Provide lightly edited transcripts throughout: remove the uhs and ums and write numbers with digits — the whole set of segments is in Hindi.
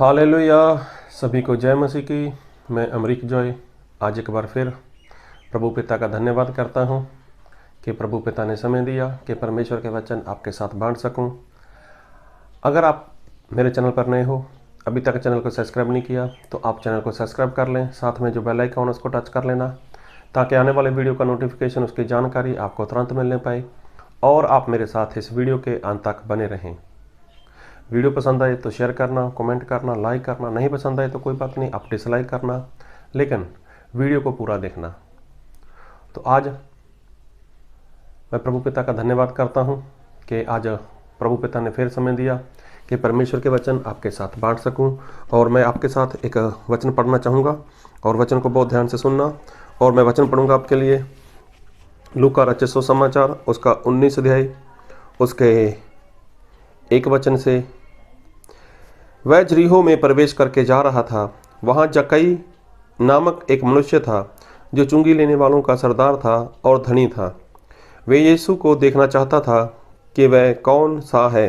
हालेलुया। सभी को जय मसीह की। मैं अमरीक जॉय आज एक बार फिर प्रभु पिता का धन्यवाद करता हूँ कि प्रभु पिता ने समय दिया कि परमेश्वर के वचन आपके साथ बांट सकूँ। अगर आप मेरे चैनल पर नए हो, अभी तक चैनल को सब्सक्राइब नहीं किया, तो आप चैनल को सब्सक्राइब कर लें। साथ में जो बेल आइकन उसको टच कर लेना, ताकि आने वाले वीडियो का नोटिफिकेशन, उसकी जानकारी आपको तुरंत मिलने पाए और आप मेरे साथ इस वीडियो के अंत तक बने रहें। वीडियो पसंद आए तो शेयर करना, कमेंट करना, लाइक करना। नहीं पसंद आए तो कोई बात नहीं, आप डिसलाइक करना, लेकिन वीडियो को पूरा देखना। तो आज मैं प्रभु पिता का धन्यवाद करता हूं कि आज प्रभु पिता ने फिर समय दिया कि परमेश्वर के वचन आपके साथ बांट सकूं। और मैं आपके साथ एक वचन पढ़ना चाहूँगा और वचन को बहुत ध्यान से सुनना। और मैं वचन पढ़ूंगा आपके लिए लूका रचित सुसमाचार उसका 19 अध्याय उसके 1 वचन से। वह यरीहो में प्रवेश करके जा रहा था। वहाँ जक्कई नामक एक मनुष्य था जो चुंगी लेने वालों का सरदार था और धनी था। वे यीशु को देखना चाहता था कि वह कौन सा है,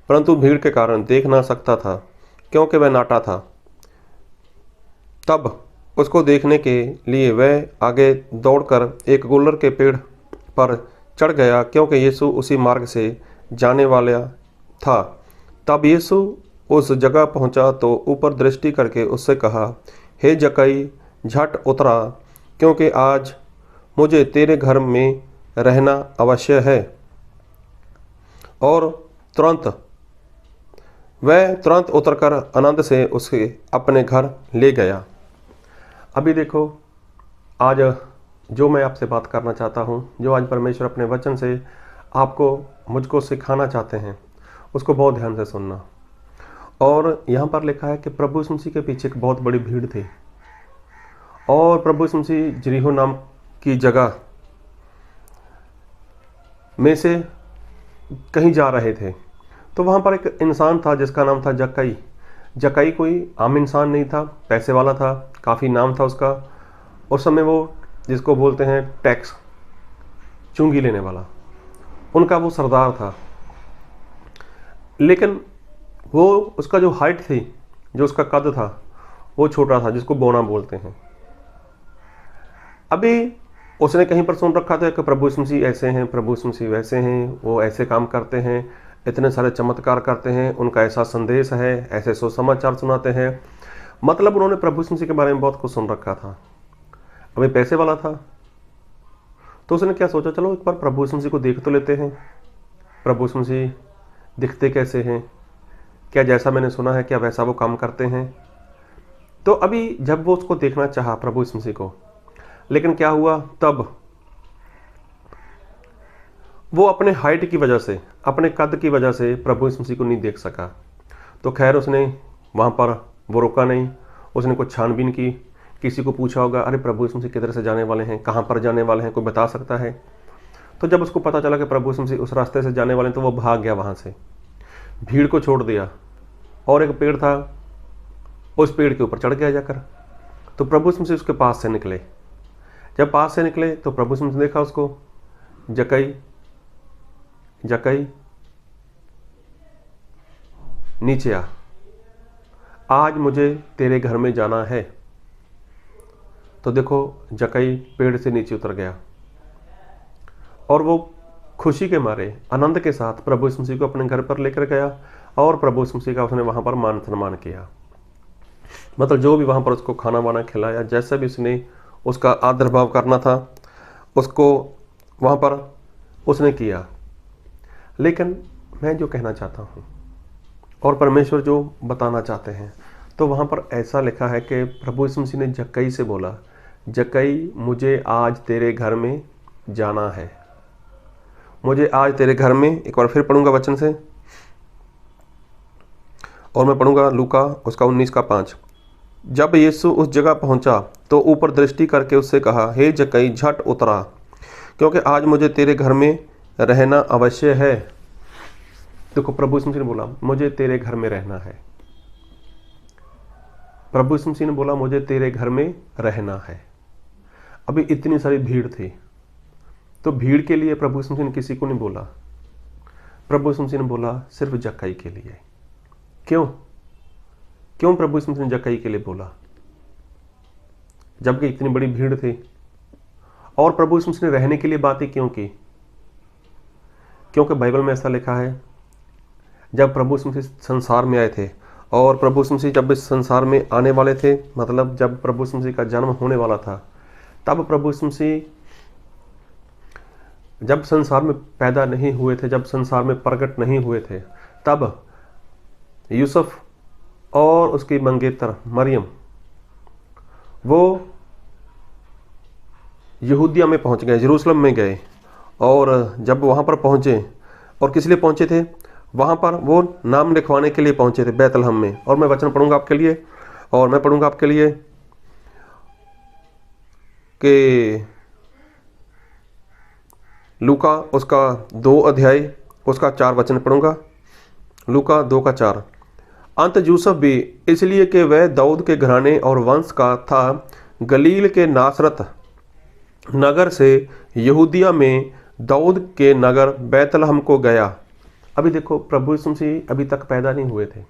परंतु भीड़ के कारण देख ना सकता था, क्योंकि वह नाटा था। तब उसको देखने के लिए वह आगे दौड़कर एक गुलर के पेड़ पर चढ़ गया, क्योंकि यीशु उसी मार्ग से जाने वाला था। तब यीशु उस जगह पहुंचा तो ऊपर दृष्टि करके उससे कहा, हे जक्कई, झट उतरा, क्योंकि आज मुझे तेरे घर में रहना अवश्य है। और वह तुरंत उतरकर आनंद से उसे अपने घर ले गया। अभी देखो, आज जो मैं आपसे बात करना चाहता हूँ, जो आज परमेश्वर अपने वचन से आपको मुझको सिखाना चाहते हैं, उसको बहुत ध्यान से सुनना। और यहाँ पर लिखा है कि प्रभु यीशु मसीह के पीछे एक बहुत बड़ी भीड़ थी और प्रभु यीशु मसीह यरीहो नाम की जगह में से कहीं जा रहे थे। तो वहाँ पर एक इंसान था जिसका नाम था जक्कई। जक्कई कोई आम इंसान नहीं था, पैसे वाला था, काफ़ी नाम था उसका। उस समय वो जिसको बोलते हैं टैक्स, चुंगी लेने वाला, उनका वो सरदार था। लेकिन वो उसका जो हाइट थी, जो उसका कद था, वो छोटा था, जिसको बोना बोलते हैं। अभी उसने कहीं पर सुन रखा था कि प्रभु यीशु मसीह ऐसे हैं, प्रभु यीशु मसीह वैसे हैं, वो ऐसे काम करते हैं, इतने सारे चमत्कार करते हैं, उनका ऐसा संदेश है, ऐसे सुसमाचार सुनाते हैं। मतलब उन्होंने प्रभु यीशु मसीह के बारे में बहुत कुछ सुन रखा था। अभी पैसे वाला था तो उसने क्या सोचा, चलो एक बार प्रभु यीशु मसीह को देख तो लेते हैं। प्रभु यीशु मसीह दिखते कैसे हैं, क्या जैसा मैंने सुना है क्या वैसा वो काम करते हैं। तो अभी जब वो उसको देखना चाहा, प्रभु यीशु मसीह को, लेकिन क्या हुआ, तब वो अपने हाइट की वजह से, अपने कद की वजह से प्रभु यीशु मसीह को नहीं देख सका। तो खैर उसने वहाँ पर वो रुका नहीं, उसने कुछ छानबीन की, किसी को पूछा होगा, अरे प्रभु यीशु मसीह किधर से जाने वाले हैं, कहाँ पर जाने वाले हैं, कोई बता सकता है। तो जब उसको पता चला कि प्रभु यीशु मसीह उस रास्ते से जाने वाले हैं, तो वो भाग गया वहाँ से, भीड़ को छोड़ दिया और एक पेड़ था, उस पेड़ के ऊपर चढ़ गया जाकर। तो प्रभु यीशु मसीह उसके पास से निकले। जब पास से निकले तो प्रभु यीशु मसीह ने देखा उसको, जक्कई, जक्कई नीचे आ, आज मुझे तेरे घर में जाना है। तो देखो, जक्कई पेड़ से नीचे उतर गया और वो खुशी के मारे, आनंद के साथ प्रभु यीशु मसीह को अपने घर पर लेकर गया और प्रभु यीशु मसीह का उसने वहाँ पर मान सम्मान किया। मतलब जो भी वहाँ पर उसको खाना वाना खिलाया, जैसा भी उसने उसका आदर भाव करना था, उसको वहाँ पर उसने किया। लेकिन मैं जो कहना चाहता हूँ और परमेश्वर जो बताना चाहते हैं, तो वहाँ पर ऐसा लिखा है कि प्रभु यीशु मसीह ने जक्कई से बोला, जक्कई मुझे आज तेरे घर में जाना है, मुझे आज तेरे घर में। एक बार फिर पढ़ूंगा वचन से, और मैं पढ़ूंगा लूका उसका 19:5। जब यीशु उस जगह पहुंचा तो ऊपर दृष्टि करके उससे कहा, हे जक्कई, झट उतरा, क्योंकि आज मुझे तेरे घर में रहना अवश्य है। देखो, प्रभु यीशु मसीह ने बोला, मुझे तेरे घर में रहना है। प्रभु यीशु मसीह ने बोला, मुझे तेरे घर में रहना है। अभी इतनी सारी भीड़ थी, तो भीड़ के लिए प्रभु यीशु मसीह ने किसी को नहीं बोला। प्रभु यीशु मसीह ने बोला सिर्फ जक्कई के लिए। क्यों? क्यों प्रभु यीशु मसीह ने जक्कई के लिए बोला जबकि इतनी बड़ी भीड़ थी? और प्रभु यीशु मसीह ने रहने के लिए बातें क्यों की? क्योंकि बाइबल में ऐसा लिखा है, जब प्रभु यीशु मसीह संसार में आए थे और प्रभु यीशु मसीह जब इस संसार में आने वाले थे, मतलब जब प्रभु यीशु मसीह का जन्म होने वाला था, तब प्रभु यीशु मसीह जब संसार में पैदा नहीं हुए थे, जब संसार में प्रकट नहीं हुए थे, तब यूसुफ और उसकी मंगेतर मरियम वो यहूदिया में पहुंच गए, यरूशलेम में गए। और जब वहाँ पर पहुँचे, और किस लिए पहुँचे थे? वहाँ पर वो नाम लिखवाने के लिए पहुँचे थे बैतलहम में। और मैं वचन पढ़ूंगा आपके लिए, और मैं पढ़ूंगा आपके लिए कि लूका उसका 2 अध्याय उसका 4 वचन पढ़ूंगा। लूका 2 का 4। अंत यूसुफ भी इसलिए कि वह दाऊद के घराने और वंश का था, गलील के नासरत नगर से यहूदिया में दाऊद के नगर बैतलहम को गया। अभी देखो, प्रभु यीशु मसीह अभी तक पैदा नहीं हुए थे,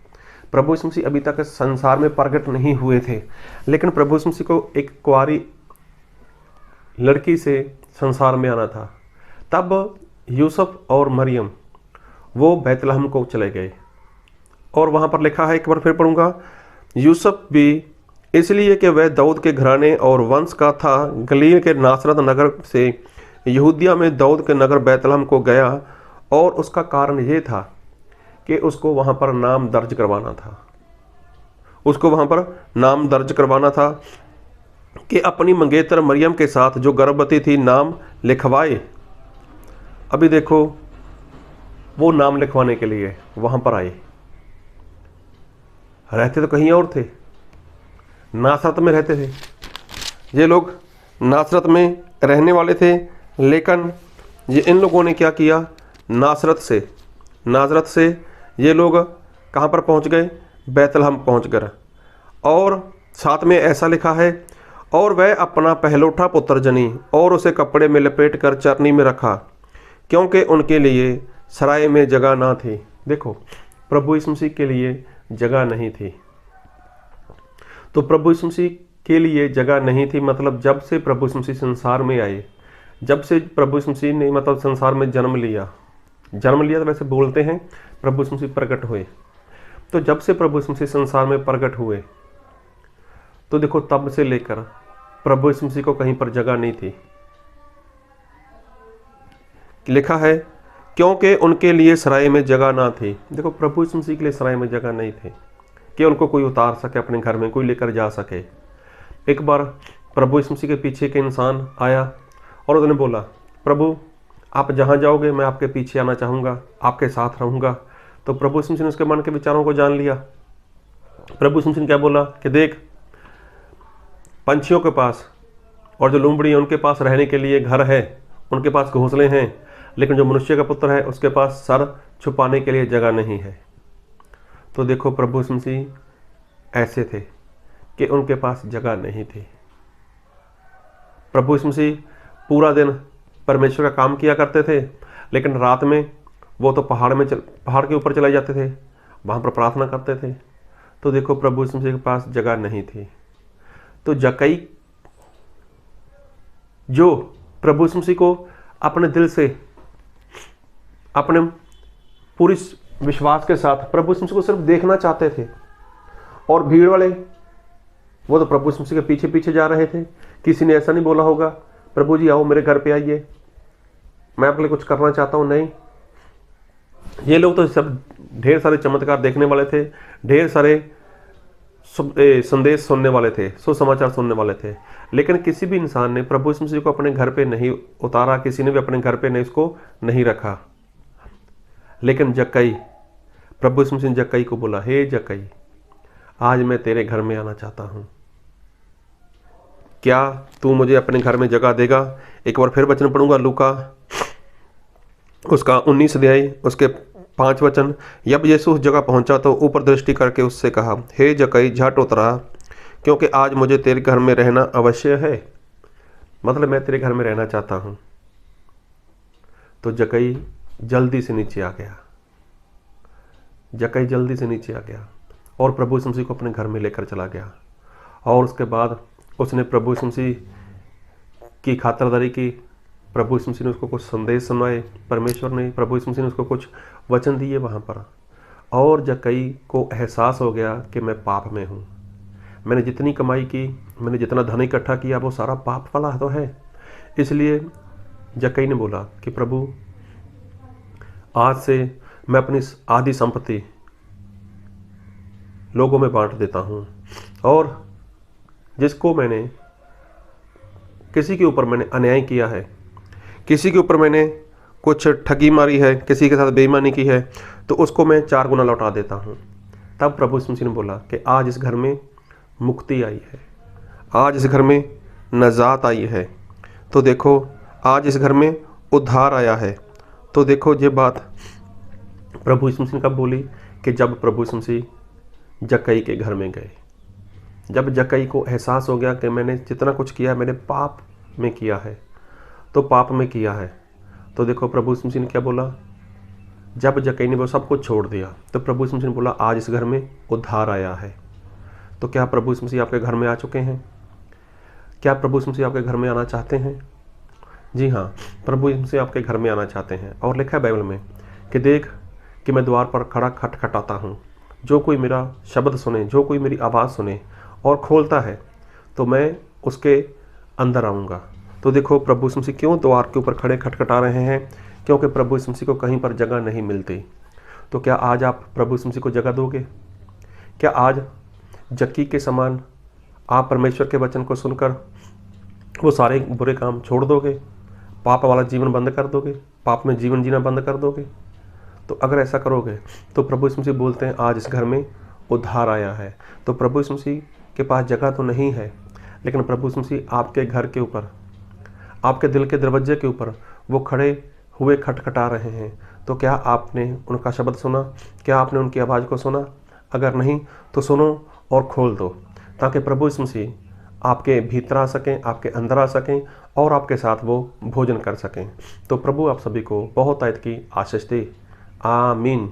प्रभु यीशु मसीह अभी तक संसार में प्रकट नहीं हुए थे, लेकिन प्रभु यीशु मसीह को एक कुंवारी लड़की से संसार में आना था। तब यूसुफ और मरियम वो बैतलहम को चले गए। और वहाँ पर लिखा है, एक बार फिर पढ़ूंगा, यूसुफ भी इसलिए कि वह दाऊद के घराने और वंश का था, गलील के नासरत नगर से यहूदिया में दाऊद के नगर बैतलहम को गया। और उसका कारण ये था कि उसको वहाँ पर नाम दर्ज करवाना था, उसको वहाँ पर नाम दर्ज करवाना था कि अपनी मंगेतर मरियम के साथ जो गर्भवती थी नाम लिखवाए। अभी देखो, वो नाम लिखवाने के लिए वहाँ पर आए। रहते तो कहीं और थे, नासरत में रहते थे। ये लोग नासरत में रहने वाले थे, लेकिन ये इन लोगों ने क्या किया, नासरत से ये लोग कहाँ पर पहुँच गए? बैतलहम पहुँच गए। और साथ में ऐसा लिखा है, और वह अपना पहलौठा पुत्र जनी और उसे कपड़े में लपेट कर चरनी में रखा, क्योंकि उनके लिए सराय में जगह ना थी। देखो, प्रभु यीशु मसीह के लिए जगह नहीं थी। तो प्रभु यीशु मसीह के लिए जगह नहीं थी, मतलब जब से प्रभु यीशु मसीह संसार में आए, जब से प्रभु यीशु मसीह ने मतलब संसार में जन्म लिया तो वैसे बोलते हैं प्रभु यीशु मसीह प्रकट हुए। तो जब से प्रभु यीशु मसीह संसार में प्रकट हुए, तो देखो तब से लेकर प्रभु यीशु मसीह को कहीं पर जगह नहीं थी। लिखा है, क्योंकि उनके लिए सराय में जगह ना थी। देखो, प्रभु यीशु मसीह के लिए सराय में जगह नहीं थी कि उनको कोई उतार सके अपने घर में, कोई लेकर जा सके। एक बार प्रभु यीशु मसीह के पीछे के इंसान आया और उसने बोला, प्रभु आप जहाँ जाओगे मैं आपके पीछे आना चाहूँगा, आपके साथ रहूँगा। तो प्रभु यीशु मसीह ने उसके मन के विचारों को जान लिया। प्रभु यीशु मसीह ने क्या बोला कि देख, पंछियों के पास और जो लूमड़ी है उनके पास रहने के लिए घर है, उनके पास घोंसले हैं, लेकिन जो मनुष्य का पुत्र है उसके पास सर छुपाने के लिए जगह नहीं है। तो देखो, प्रभु यीशु मसीह ऐसे थे कि उनके पास जगह नहीं थी। प्रभु यीशु मसीह पूरा दिन परमेश्वर का काम किया करते थे, लेकिन रात में वो तो पहाड़ के ऊपर चले जाते थे, वहाँ पर प्रार्थना करते थे। तो देखो, प्रभु यीशु मसीह के पास जगह नहीं थी। तो जक्कई जो प्रभु यीशु मसीह को अपने दिल से, अपने पूरी विश्वास के साथ प्रभु यीशु मसीह को सिर्फ देखना चाहते थे, और भीड़ वाले वो तो प्रभु यीशु मसीह के पीछे पीछे जा रहे थे। किसी ने ऐसा नहीं बोला होगा, प्रभु जी आओ मेरे घर पे आइए, मैं आपके लिए कुछ करना चाहता हूँ। नहीं, ये लोग तो सब ढेर सारे चमत्कार देखने वाले थे, ढेर सारे संदेश सुनने वाले थे, सुसमाचार सुनने वाले थे, लेकिन किसी भी इंसान ने प्रभु यीशु मसीह को अपने घर पे नहीं उतारा, किसी ने भी अपने घर पे नहीं उसको नहीं रखा। लेकिन जक्कई, प्रभु यीशु मसीह ने जक्कई को बोला, हे जक्कई, आज मैं तेरे घर में आना चाहता हूँ, क्या तू मुझे अपने घर में जगह देगा? एक बार फिर वचन पढ़ूंगा, लूका उसका 19 अध्याय उसके 5 वचन। जब यीशु उस जगह पहुंचा तो ऊपर दृष्टि करके उससे कहा, हे जक्कई, झट उतरा, क्योंकि आज मुझे तेरे घर में रहना अवश्य है। मतलब मैं तेरे घर में रहना चाहता हूँ। तो जक्कई जल्दी से नीचे आ गया, जक्कई जल्दी से नीचे आ गया। और प्रभु यीशु मसीह को अपने घर में लेकर चला गया। और उसके बाद उसने प्रभु यीशु मसीह की खातिरदारी की। प्रभु यीशु मसीह ने उसको कुछ संदेश सुनाए, परमेश्वर ने, प्रभु यीशु मसीह ने उसको कुछ वचन दिए वहाँ पर। और जक्कई को एहसास हो गया कि मैं पाप में हूँ, मैंने जितनी कमाई की, मैंने जितना धन इकट्ठा किया वो सारा पाप वाला तो है। इसलिए जक्कई ने बोला कि प्रभु आज से मैं अपनी आधी संपत्ति लोगों में बांट देता हूँ, और जिसको मैंने किसी के ऊपर मैंने अन्याय किया है, किसी के ऊपर मैंने कुछ ठगी मारी है, किसी के साथ बेईमानी की है, तो उसको मैं 4 गुना लौटा देता हूँ। तब प्रभु यीशु मसीह ने बोला कि आज इस घर में मुक्ति आई है, आज इस घर में नजात आई है। तो देखो आज इस घर में उद्धार आया है। तो देखो ये बात प्रभु यीशु मसीह ने कब बोली कि जब प्रभु यीशु मसीह जक्कई के घर में गए। जब जक्कई को एहसास हो गया कि मैंने जितना कुछ किया मैंने पाप में किया है, तो पाप में किया है। तो देखो प्रभु यीशु मसीह ने क्या बोला, जब जक्कई ने वो सब कुछ छोड़ दिया तो प्रभु यीशु मसीह ने बोला आज इस घर में उद्धार आया है। तो क्या प्रभु यीशु मसीह आपके घर में आ चुके हैं? क्या प्रभु यीशु मसीह आपके घर में आना चाहते हैं? जी हाँ, प्रभु यीशु मसीह आपके घर में आना चाहते हैं। और लिखा है बाइबल में कि देख कि मैं द्वार पर खड़ा खटखटाता हूँ, जो कोई मेरा शब्द सुने, जो कोई मेरी आवाज़ सुने और खोलता है तो मैं उसके अंदर आऊँगा। तो देखो प्रभु यीशु मसीह क्यों द्वार के ऊपर खड़े खटखटा रहे हैं? क्योंकि प्रभु यीशु मसीह को कहीं पर जगह नहीं मिलती। तो क्या आज आप प्रभु यीशु मसीह को जगह दोगे? क्या आज जक्कई के समान आप परमेश्वर के वचन को सुनकर वो सारे बुरे काम छोड़ दोगे, पाप वाला जीवन बंद कर दोगे, पाप में जीवन जीना बंद कर दोगे? तो अगर ऐसा करोगे तो प्रभु यीशु मसीह बोलते हैं आज इस घर में उद्धार आया है। तो प्रभु यीशु मसीह के पास जगह तो नहीं है, लेकिन प्रभु यीशु मसीह आपके घर के ऊपर, आपके दिल के दरवाजे के ऊपर वो खड़े हुए खटखटा रहे हैं। तो क्या आपने उनका शब्द सुना? क्या आपने उनकी आवाज़ को सुना? अगर नहीं तो सुनो और खोल दो, ताकि प्रभु यीशु मसीह आपके भीतर आ सकें, आपके अंदर आ सकें और आपके साथ वो भोजन कर सकें। तो प्रभु आप सभी को बहुत आयत की आशीष दे। आमीन।